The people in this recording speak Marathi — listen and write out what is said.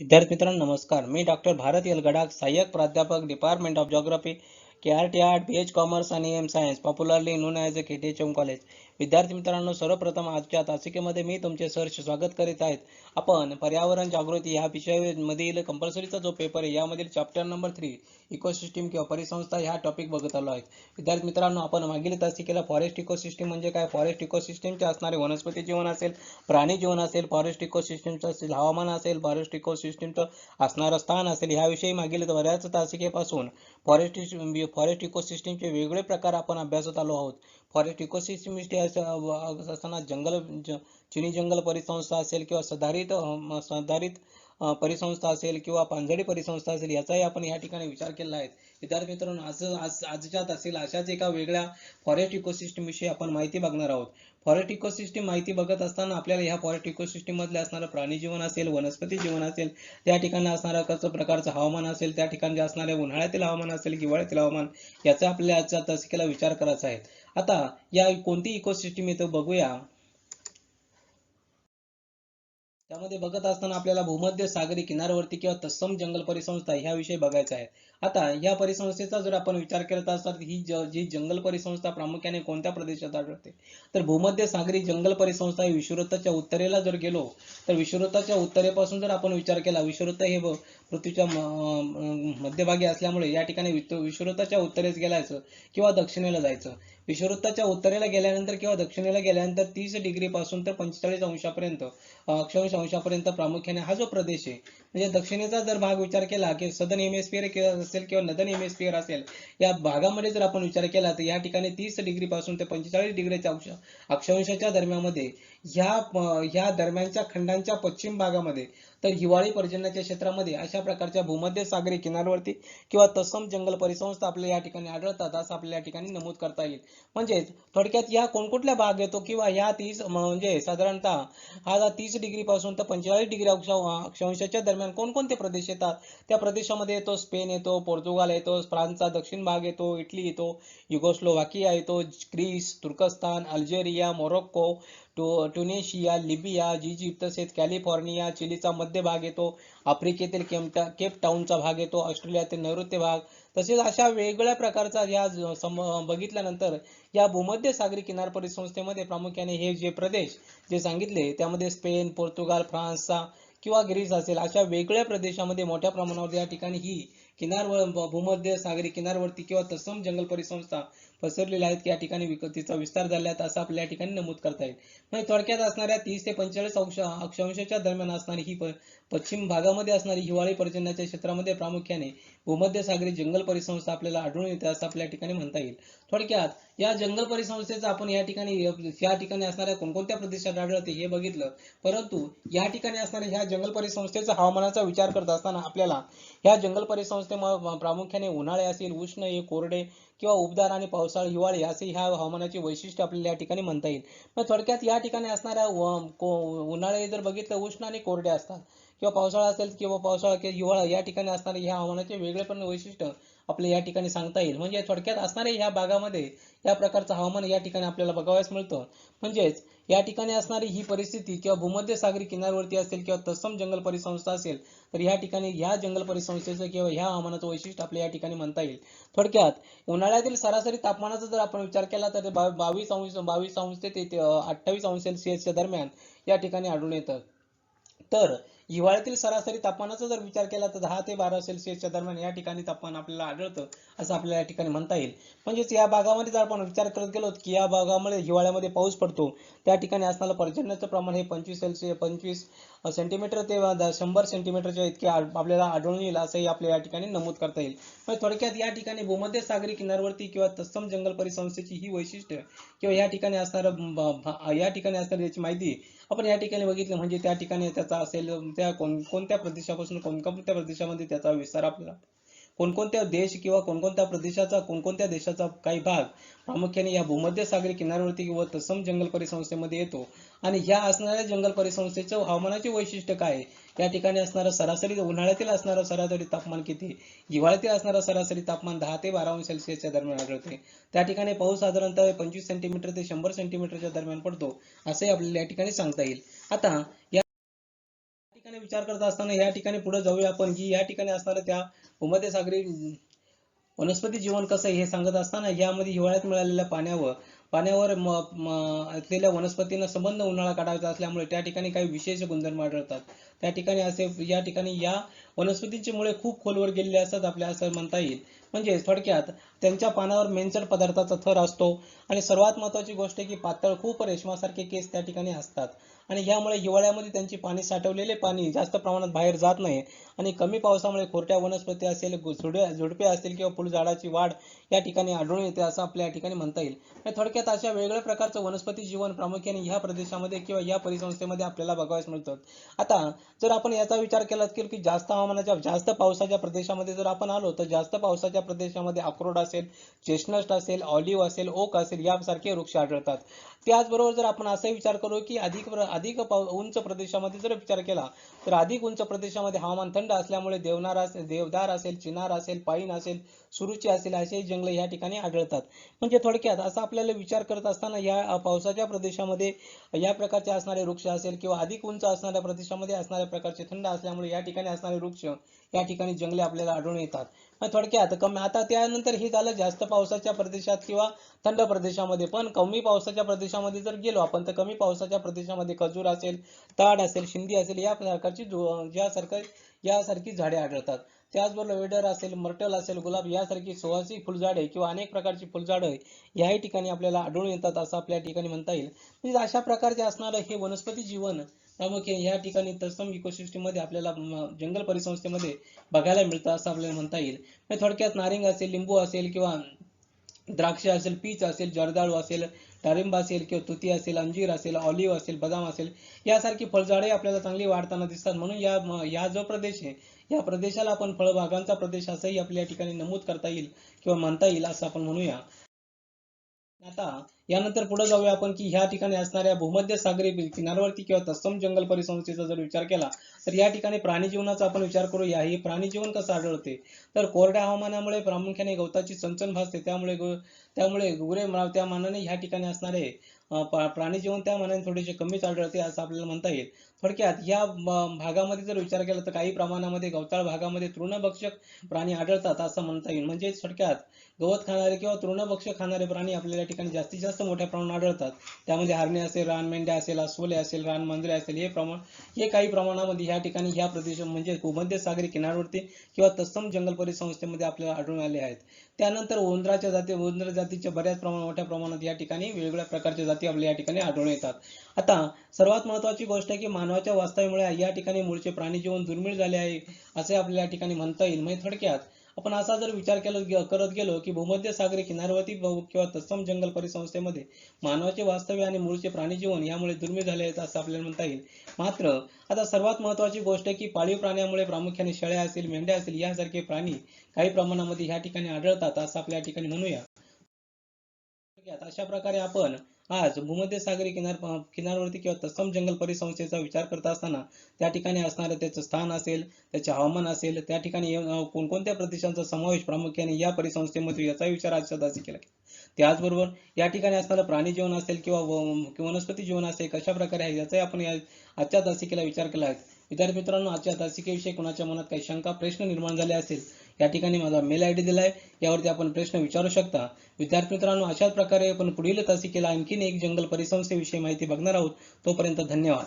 विद्यार्थी मित्रांनो नमस्कार. मी डॉक्टर भारत यलगडाख, सहाय्यक प्राध्यापक, department of geography, KRT art, BH commerce आणि M science, popularly known as a KTHM college. विद्यार्थी मित्रांनो, सर्वप्रथम आजच्या तासिकेमध्ये मी तुमचे सहर्ष स्वागत करीत आहेत. आपण पर्यावरण जागृती ह्या विषयामधील कंपल्सरीचा जो पेपर आहे यामधील चॅप्टर नंबर 3 इकोसिस्टीम किंवा परिसंस्था ह्या टॉपिक बघत आलो आहेत. विद्यार्थी मित्रांनो, आपण मागील तासिकेला फॉरेस्ट इकोसिस्टीम म्हणजे काय, फॉरेस्ट इकोसिस्टीमचे असणारे वनस्पती जीवन असेल, प्राणी जीवन असेल, फॉरेस्ट इकोसिस्टीमचं असेल हवामान असेल, फॉरेस्ट इकोसिस्टीमचं असणारं स्थान असेल, ह्याविषयी मागील बऱ्याच तासिकेपासून फॉरेस्ट इकोसिस्टीमचे वेगवेगळे प्रकार आपण अभ्यासत आलो आहोत. फॉरेस्ट इकोसिस्टीम असताना चिनी जंगल परिसंस्था असेल किंवा सधारित परिसंस्था असेल किंवा पानझडी परिसंस्था असेल, याचाही आपण या ठिकाणी विचार केला आहे. विद्यार्थी मित्रांनो, आजच्या तासिकेला अशाच एका वेगळ्या फॉरेस्ट इकोसिस्टीम विषयी आपण माहिती बघणार आहोत. फॉरेस्ट इकोसिस्टीम माहिती बघत असताना आपल्याला ह्या फॉरेस्ट इकोसिस्टीम मधले असणारं प्राणी जीवन असेल, वनस्पती जीवन असेल, त्या ठिकाणी असणारं कसं प्रकारचं हवामान असेल, त्या ठिकाणी असणारे उन्हाळ्यातील हवामान असेल, हिवाळ्यातील हवामान, याचा आपल्याला आजच्या तासिकेला विचार करायचा आहे. आता या कोणती इकोसिस्टीम येतं बघूया. त्यामध्ये बघत असताना आपल्याला भूमध्य सागरी किनारवर्ती किंवा तत्सम जंगल परिसंस्था ह्याविषयी बघायचं आहे. आता या परिसंस्थेचा जर आपण विचार करत असता तर जी जंगल परिसंस्था प्रामुख्याने कोणत्या प्रदेशात आढळते, तर भूमध्य सागरी जंगल परिसंस्था ही विषुववृत्ताच्या उत्तरेला जर गेलो तर विषुववृत्ताच्या उत्तरेपासून जर आपण विचार केला, विषुववृत्त हे पृथ्वीच्या मध्यभागी असल्यामुळे या ठिकाणी विषुववृत्ताच्या उत्तरेस गेलायचं किंवा दक्षिणेला जायचं. विषुववृत्ताच्या उत्तरेला गेल्यानंतर किंवा दक्षिणेला गेल्यानंतर 30 डिग्री पासून तर 45 अंशापर्यंत अक्षांश अंशापर्यंत प्रामुख्याने हा जो प्रदेश आहे, म्हणजे दक्षिणेचा जर भाग विचार केला की सदर्न हेमिस्फिअर असेल किंवा नदन हेमिस्फिअर असेल, या भागामध्ये जर आपण विचार केला तर या ठिकाणी 30 डिग्री पासून ते 45 डिग्रीच्या अक्षांशाच्या दरम्यानमध्ये ह्या दरम्यानच्या खंडांच्या पश्चिम भागामध्ये तर हिवाळी पर्जन्याच्या क्षेत्रामध्ये अशा प्रकारच्या भूमध्य सागरी किनारवर्ती किंवा तत्सम जंगल परिसंस्था आपल्याला या ठिकाणी आढळतात, असं आपल्याला या ठिकाणी नमूद करता येईल. म्हणजेच थोडक्यात या कोणकुठल्या भाग येतो किंवा ह्या 30 म्हणजे साधारणतः हा 30 डिग्री पासून तर 45 डिग्री अक्षांशाच्या दरम्यान कोणकोणते प्रदेश येतात, त्या प्रदेशामध्ये येतो स्पेन येतो, पोर्तुगाल येतो, फ्रान्सचा दक्षिण भाग येतो, इटली येतो, युगोस्लोव्हाकिया येतो, ग्रीस, तुर्कस्तान, Algeria, Morocco, Tunisia, Libya, Egypt तसेच कॅलिफोर्निया, चिलीचा मध्य भाग येतो, आफ्रिकेतील केप टाउनचा भाग येतो, ऑस्ट्रेलियातील नैऋत्य भाग, तसेच अशा वेगवेगळ्या प्रकारचा या बघितल्यानंतर या भूमध्य सागरी किनार परिसंस्थेमध्ये प्रामुख्याने हे जे प्रदेश जे सांगितले त्यामध्ये स्पेन, पोर्तुगाल, फ्रान्सचा किंवा ग्रीस असेल, अशा वेगळ्या प्रदेशामध्ये मोठ्या प्रमाणावर या ठिकाणी ही भूमध्य सागरी किनारवर्ती किंवा तत्सम जंगल परिसंस्था पसरलेल्या आहेत, की या ठिकाणी तिचा विस्तार झाला आहे असं आपल्या ठिकाणी नमूद करता येईल. म्हणजे थोडक्यात असणाऱ्या 30 ते 45 अक्षांशाच्या दरम्यान असणारी ही पश्चिम भागामध्ये असणारी हिवाळी पर्जन्याच्या क्षेत्रामध्ये प्रामुख्याने भूमध्य सागरी जंगल परिसंस्था आपल्याला आढळून येते असं आपल्या ठिकाणी म्हणता येईल. थोडक्यात या जंगल परिसंस्थेचा आपण या ठिकाणी असणाऱ्या कोणकोणत्या प्रदेशात आढळते हे बघितलं, परंतु या ठिकाणी असणाऱ्या ह्या जंगल परिसंस्थेचा हवामानाचा विचार करत असताना आपल्याला ह्या जंगल परिसंस्थेमध्ये प्रामुख्याने उन्हाळे असेल, उष्ण हे कोरडे किंवा उबदार आणि पावसाळी हिवाळी असे ह्या हवामानाची वैशिष्ट्य आपल्याला या ठिकाणी म्हणता येईल. मग थोडक्यात या ठिकाणी असणाऱ्या उन्हाळे जर बघितलं उष्ण आणि कोरडे असतात, किंवा पावसाळा असेल किंवा पावसाळा किंवा हिवाळा या ठिकाणी असणारे ह्या हवामानाचे वेगळेपण वैशिष्ट्य आपल्या या ठिकाणी सांगता येईल. म्हणजे थोडक्यात असणारे ह्या भागामध्ये या प्रकारचं हवामान या ठिकाणी आपल्याला बघावयास मिळतं. म्हणजेच या ठिकाणी असणारी ही परिस्थिती किंवा भूमध्य सागरी किनारवर्ती असेल किंवा तत्सम जंगल परिसंस्था असेल, तर या ठिकाणी ह्या जंगल परिसंस्थेचं किंवा ह्या हवामानाचं वैशिष्ट्य आपल्या या ठिकाणी म्हणता येईल. थोडक्यात उन्हाळ्यातील सरासरी तापमानाचा जर आपण विचार केला तर 22 अंश ते 28 अंश सेल्सिअसच्या दरम्यान या ठिकाणी आढळून येतं. तर हिवाळ्यातील सरासरी तापमानाचा जर विचार केला तर 10 ते 12 सेल्सिअसच्या दरम्यान या ठिकाणी तापमान आपल्याला आढळतं असं आपल्याला या ठिकाणी म्हणता येईल. म्हणजेच या भागामध्ये जर आपण विचार करत गेलो की या भागामध्ये हिवाळ्यामध्ये पाऊस पडतो, त्या ठिकाणी असणारं पर्जन्याचं प्रमाण हे 25 सेंटीमीटर ते 100 सेंटीमीटरच्या इतके आपल्याला आढळून येईल असंही आपल्या या ठिकाणी नमूद करता येईल. म्हणजे थोडक्यात या ठिकाणी भूमध्य सागरी किनारवर्ती किंवा तत्सम जंगल परिसंस्थेची ही वैशिष्ट्य किंवा या ठिकाणी असणारं याची माहिती आपण या ठिकाणी बघितलं. म्हणजे त्या ठिकाणी त्याचा असेल त्या कोणकोणत्या प्रदेशापासून कोणकोणत्या प्रदेशामध्ये त्याचा विस्तार आपल्याला कोणकोणत्या देश किंवा कोणकोणत्या देशाचा काही भाग प्रामुख्याने या भूमध्य सागरी किनारवर्ती किंवा तत्सम जंगल परिसंस्थेमध्ये येतो. आणि ह्या असणाऱ्या जंगल परिसंस्थेचं हवामानाचे वैशिष्ट्य काय आहे, या ठिकाणी असणारं सरासरी उन्हाळ्यातील असणारं सरासरी तापमान किती, हिवाळ्यातील असणारं सरासरी तापमान 10 ते 12 अंश सेल्सिअसच्या दरम्यान आढळते. त्या ठिकाणी पाऊस साधारणतः 25 सेंटीमीटर ते 100 सेंटीमीटरच्या दरम्यान पडतो असंही आपल्याला या ठिकाणी सांगता येईल. आता या ठिकाणी विचार करत असताना या ठिकाणी पुढे जाऊया आपण की या ठिकाणी असणाऱ्या त्या भूमध्यसागरी वनस्पती जीवन कसं आहे हे सांगत असताना यामध्ये हिवाळ्यात मिळालेल्या पाण्यावर असलेल्या वनस्पतींना संबंध उन्हाळा काढायचा असल्यामुळे त्या ठिकाणी काही विशेष गुणधर्म आढळतात. त्या ठिकाणी या ठिकाणी या वनस्पतींची मुळे खूप खोलवर गेलेली असतात आपल्या असं म्हणता येईल. म्हणजे थोडक्यात त्यांच्या पानावर मेंचट पदार्थाचा थर असतो आणि सर्वात महत्त्वाची गोष्ट की पातळ खूप रेशमासारखे केस त्या ठिकाणी असतात आणि यामुळे हिवाळ्यामध्ये त्यांची पाणी साठवलेले पाणी जास्त प्रमाणात बाहेर जात नाही आणि कमी पावसामुळे खोरट्या वनस्पती असेल, झुडपे असतील किंवा फुलझाडाची वाढ या ठिकाणी आढळून येते असं आपल्या या ठिकाणी म्हणता येईल. थोडक्यात अशा वेगवेगळ्या प्रकारचं वनस्पती जीवन प्रामुख्याने ह्या प्रदेशामध्ये किंवा या परिसंस्थेमध्ये आपल्याला बघावयास मिळतं. आता जर आपण याचा विचार केला की जास्त हवामानाच्या जास्त पावसाच्या प्रदेशामध्ये जर आपण आलो तर जास्त पावसाच्या प्रदेशामध्ये अक्रोड असेल, चेस्टनट असेल, ऑलिव्ह असेल, ओक असेल यासारखे वृक्ष आढळतात. त्याचबरोबर जर आपण असा विचार करू की अधिक उंच प्रदेशामध्ये जर विचार केला तर अधिक उंच प्रदेशामध्ये हवामान थंड असल्यामुळे देवदार असेल, चिनार असेल, पाईन असेल, सुरुची असेल असे जंगल या ठिकाणी आढळतात. म्हणजे थोडक्यात असा आपल्याला विचार करत असताना या पावसाच्या प्रदेशामध्ये या प्रकारचे असणारे वृक्ष असेल किंवा अधिक उंच असणाऱ्या प्रदेशामध्ये असणाऱ्या प्रकारचे थंड असल्यामुळे या ठिकाणी असणारे वृक्ष या ठिकाणी जंगले आपल्याला आढळून येतात. थोडक्यात आता त्यानंतर हे झालं जास्त पावसाच्या प्रदेशात किंवा थंड प्रदेशामध्ये. पण कमी पावसाच्या प्रदेशामध्ये जर गेलो आपण तर कमी पावसाच्या प्रदेशामध्ये खजूर असेल, ताड असेल, शिंदी असेल या प्रकारची यासारखी झाडे आढळतात. त्याचबरोबर वेडर असेल, मर्टल असेल, गुलाब यासारखी सुवासिक फुलझाडे किंवा अनेक प्रकारची फुलझाडे याही ठिकाणी आपल्याला आढळून येतात असं आपल्या ठिकाणी म्हणता येईल. म्हणजे अशा प्रकारचे असणारं हे वनस्पती जीवन प्रामुख्याने या ठिकाणी तत्सम इकोसिस्टम मध्ये आपल्याला जंगल परिसंस्थेमध्ये बघायला मिळतं असं आपल्याला म्हणता येईल. थोडक्यात नारिंग असेल, लिंबू असेल किंवा द्राक्ष असेल, पीच असेल, जर्दाळू असेल, डाळिंब असेल किंवा तुती असेल, अंजीर असेल, ऑलिव्ह असेल, बदाम असेल यासारखी फळझाडे आपल्याला चांगली वाढताना दिसतात. म्हणून या जो प्रदेश आहे या प्रदेशाला आपण फळबागांचा प्रदेश असंही आपल्या ठिकाणी नमूद करता येईल किंवा म्हणता येईल असं आपण म्हणूया. आता यानंतर पुढे जाऊया आपण की ह्या ठिकाणी असणाऱ्या भूमध्य सागरी किनारवर्ती किंवा तत्सम जंगल परिसंस्थेचा जर विचार केला तर या ठिकाणी प्राणी जीवनाचा आपण विचार करूया. हे प्राणी जीवन कसं आढळते तर कोरड्या हवामानामुळे प्रामुख्याने गवताची चणचण भासते, त्यामुळे गुरे त्या मानाने ह्या ठिकाणी असणारे प्राणी जीवन त्या मानाने थोडेसे कमीच आढळते असं आपल्याला म्हणता येईल. थोडक्यात या भागामध्ये जर विचार केला तर काही प्रमाणामध्ये गवताळ भागामध्ये तृणभक्षक प्राणी आढळतात असं म्हणता येईल. म्हणजे थोडक्यात गवत खाणारे किंवा तृणभक्षक खाणारे प्राणी आपल्याला ठिकाणी जास्तीत जास्त मोठ्या प्रमाणात आढळतात. त्यामध्ये हरणे असेल, रानमेंढ्या असेल, अस्वले असेल, रानमांजरे असेल हे काही प्रमाणामध्ये या ठिकाणी ह्या प्रदेश म्हणजे भूमध्य सागरी किनारवरती किंवा तत्सम जंगल परिसंस्थेमध्ये आपल्याला आढळून आले आहेत. त्यानंतर उंदर जातीच्या बऱ्याच मोठ्या प्रमाणात या ठिकाणी वेगवेगळ्या प्रकारच्या जाती आपल्या या ठिकाणी आढळून येतात. आता सर्वात महत्त्वाची गोष्ट आहे की मानवाच्या वास्तव्यामुळे या ठिकाणी मूळचे प्राणी जीवन दुर्मिळ झाले आहे असे आपल्या या ठिकाणी म्हणता येईल. म्हणजे थोडक्यात आपण असा जर विचार करत गेलो की भूमध्य सागरी किनारवर्ती किंवा तत्सम जंगल परिसंस्थेमध्ये मानवाचे वास्तव्य आणि मूळचे प्राणी जीवन यामुळे दुर्मिळ झाले आहेत असं आपल्याला म्हणता येईल. मात्र आता सर्वात महत्त्वाची गोष्ट आहे की पाळीव प्राण्यामुळे प्रामुख्याने शेळ्या असतील, मेंढ्या असतील यासारखे प्राणी काही प्रमाणामध्ये या ठिकाणी आढळतात असं आपल्या या ठिकाणी म्हणूया. अशा प्रकारे आपण आज भूमध्य सागरी किनारवरती किंवा तत्सम जंगल परिसंस्थेचा विचार करत असताना त्या ठिकाणी असणारं त्याचं स्थान असेल, त्याचे हवामान असेल, त्या ठिकाणी कोणकोणत्या प्रदेशांचा समावेश प्रामुख्याने या परिसंस्थेमध्ये याचा विचार आजच्या केला. त्याचबरोबर या ठिकाणी असणारं प्राणी जीवन असेल किंवा वनस्पती जीवन असेल कशा प्रकारे आहे याचाही आपण आजच्या तासिकेला विचार केला आहे. विद्यार्थी मित्रांनो, आजच्या तासिकेविषयी कुणाच्या मनात काही शंका, प्रश्न निर्माण झाले असेल या ठिकाणी माझा मेल आयडी दिलाय, यावरती आपण प्रश्न विचारू शकता. विद्यार्थी मित्रांनो, अशाच प्रकारे आपण पुढील तासिकेला आणखीन एक जंगल परिसंस्थेविषयी माहिती बघणार आहोत. तोपर्यंत धन्यवाद.